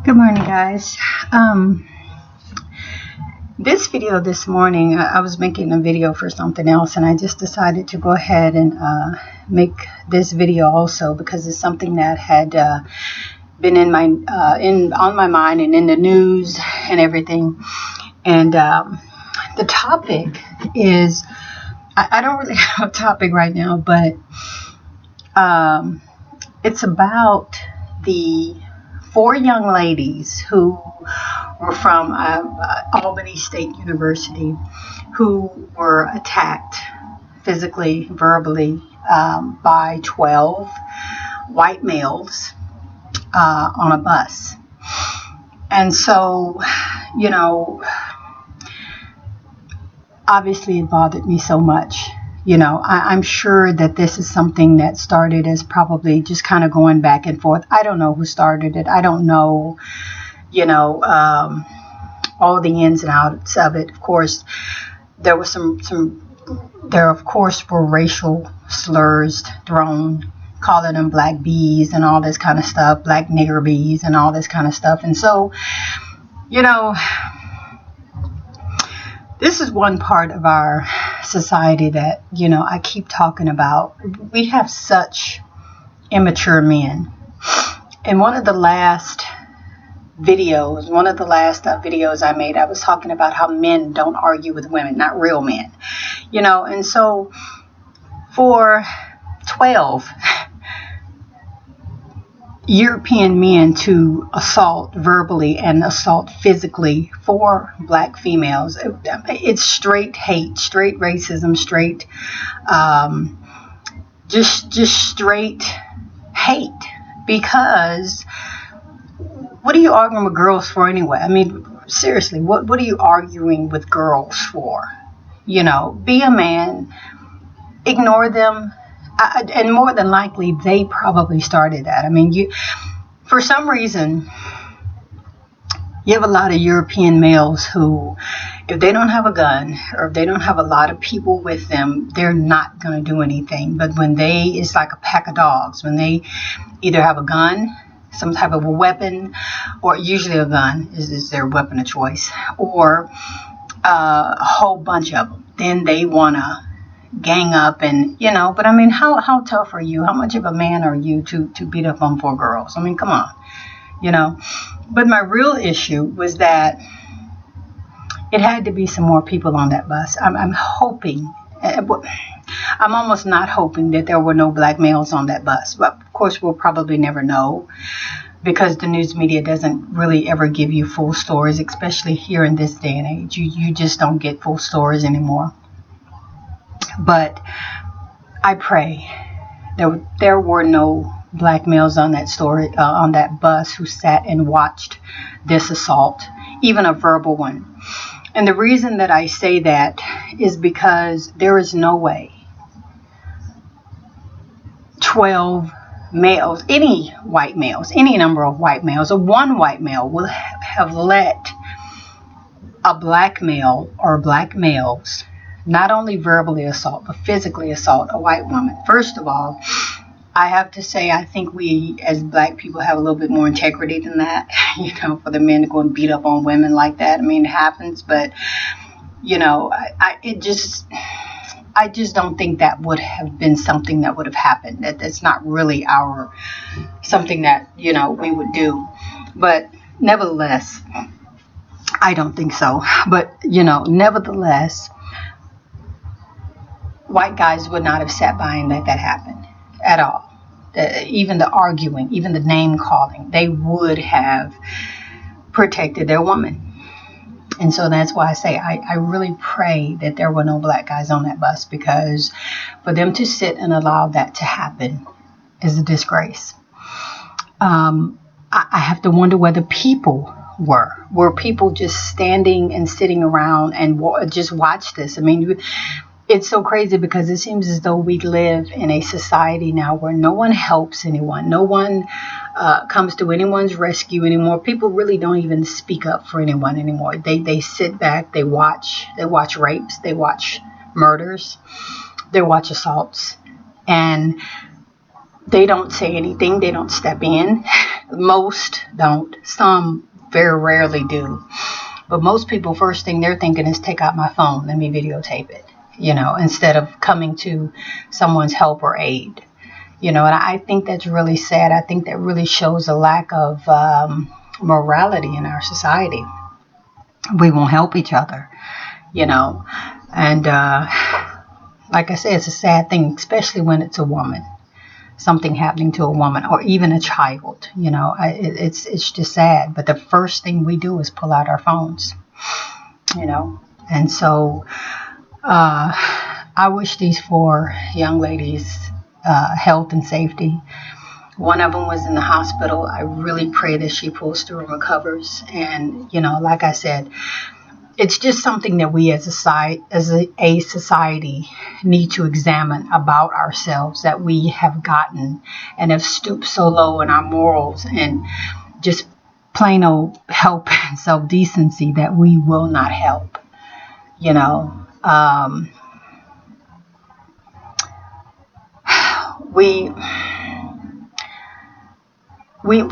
Good morning, guys. This video this morning, I was making a video for something else, and I just decided to go ahead and make this video also because it's something that had been on my mind and in the news and everything. And the topic is, I don't really have a topic right now, but it's about the 4 young ladies who were from Albany State University who were attacked physically, verbally, by 12 white males on a bus. And so, obviously it bothered me so much. I'm sure that this is something that started as probably just kind of going back and forth. I don't know who started it. I don't know, all the ins and outs of it. Of course, there was there of course were racial slurs thrown, calling them black bees and all this kind of stuff, black nigger bees and all this kind of stuff. And so, this is one part of our society that, I keep talking about. We have such immature men. In one of the last videos I made, I was talking about how men don't argue with women, not real men. And so for 12 European men to assault verbally and assault physically 4 black females, it's straight hate, straight racism, straight just straight hate. Because what are you arguing with girls for anyway? I mean, seriously, what are you arguing with girls for? Be a man, ignore them. And more than likely, they probably started that. I mean, for some reason, you have a lot of European males who, if they don't have a gun or if they don't have a lot of people with them, they're not going to do anything. But when it's like a pack of dogs. When they either have a gun, some type of a weapon, or usually a gun is their weapon of choice, or a whole bunch of them, then they want to gang up and, but I mean, how tough are you? How much of a man are you to beat up on 4 girls? I mean, come on, But my real issue was that it had to be some more people on that bus. I'm hoping, I'm almost not hoping that there were no black males on that bus. But of course, we'll probably never know because the news media doesn't really ever give you full stories, especially here in this day and age. You just don't get full stories anymore. But I pray there were no black males on that bus who sat and watched this assault, even a verbal one. And the reason that I say that is because there is no way 12 males, any white males, any number of white males, or one white male will have let a black male or black males not only verbally assault, but physically assault a white woman. First of all, I have to say, I think we as black people have a little bit more integrity than that, for the men to go and beat up on women like that. I mean, it happens, but, I just don't think that would have been something that would have happened. That's not really something that, we would do. But nevertheless, I don't think so. But, nevertheless, white guys would not have sat by and let that happen at all. Even the arguing, even the name calling, they would have protected their woman. And so that's why I say I really pray that there were no black guys on that bus, because for them to sit and allow that to happen is a disgrace. I have to wonder whether people were people just standing and sitting around and just watch this. I mean, it's so crazy because it seems as though we live in a society now where no one helps anyone. No one comes to anyone's rescue anymore. People really don't even speak up for anyone anymore. They sit back, they watch rapes, they watch murders, they watch assaults, and they don't say anything. They don't step in. Most don't. Some very rarely do. But most people, first thing they're thinking is, take out my phone, let me videotape it, instead of coming to someone's help or aid. And I think that's really sad. I think that really shows a lack of morality in our society. We won't help each other, and like I said, it's a sad thing, especially when it's a woman. Something happening to a woman or even a child, it's just sad. But the first thing we do is pull out our phones, and so I wish these 4 young ladies health and safety. One of them was in the hospital. I really pray that she pulls through and recovers. And like I said, it's just something that we as a society need to examine about ourselves, that we have gotten and have stooped so low in our morals and just plain old help and self-decency that we will not help. We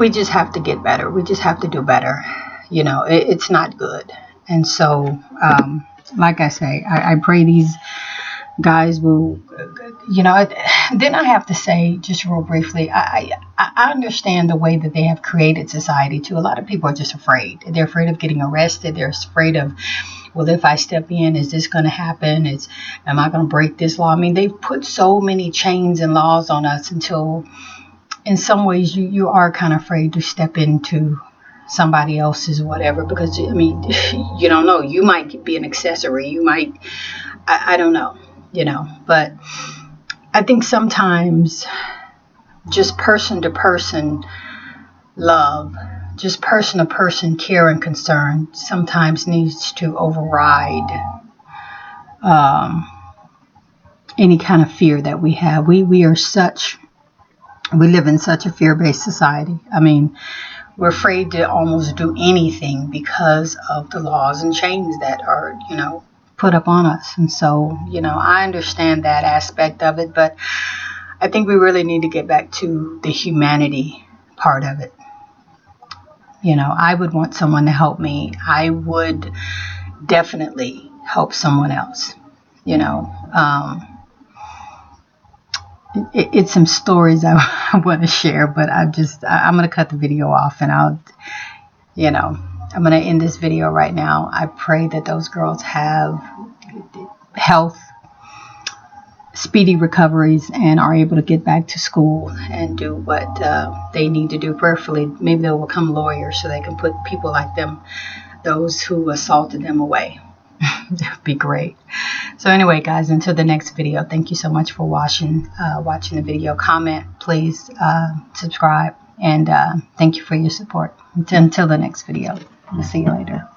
just have to get better. We just have to do better. It's not good. And so, like I say, I pray these guys will, then I have to say, just real briefly, I understand the way that they have created society too. A lot of people are just afraid. They're afraid of getting arrested. They're afraid of, well, if I step in, is this going to happen? Am I going to break this law? I mean, they've put so many chains and laws on us until, in some ways, you are kind of afraid to step into somebody else's whatever, because you don't know, you might be an accessory, you might, I don't know, but I think sometimes just person to person love, just person to person care and concern sometimes needs to override any kind of fear that we have. We live in such a fear-based society. We're afraid to almost do anything because of the laws and chains that are, put up on us. And so, I understand that aspect of it, but I think we really need to get back to the humanity part of it. I would want someone to help me. I would definitely help someone else, It's some stories I want to share, but I'm going to cut the video off, and I'm going to end this video right now. I pray that those girls have health, speedy recoveries, and are able to get back to school and do what they need to do. Prayerfully, maybe they'll become lawyers so they can put people like them, those who assaulted them, away. That would be great. So anyway, guys, until the next video, thank you so much for watching the video. Comment, please, subscribe, and thank you for your support. Until the next video. We'll see you later.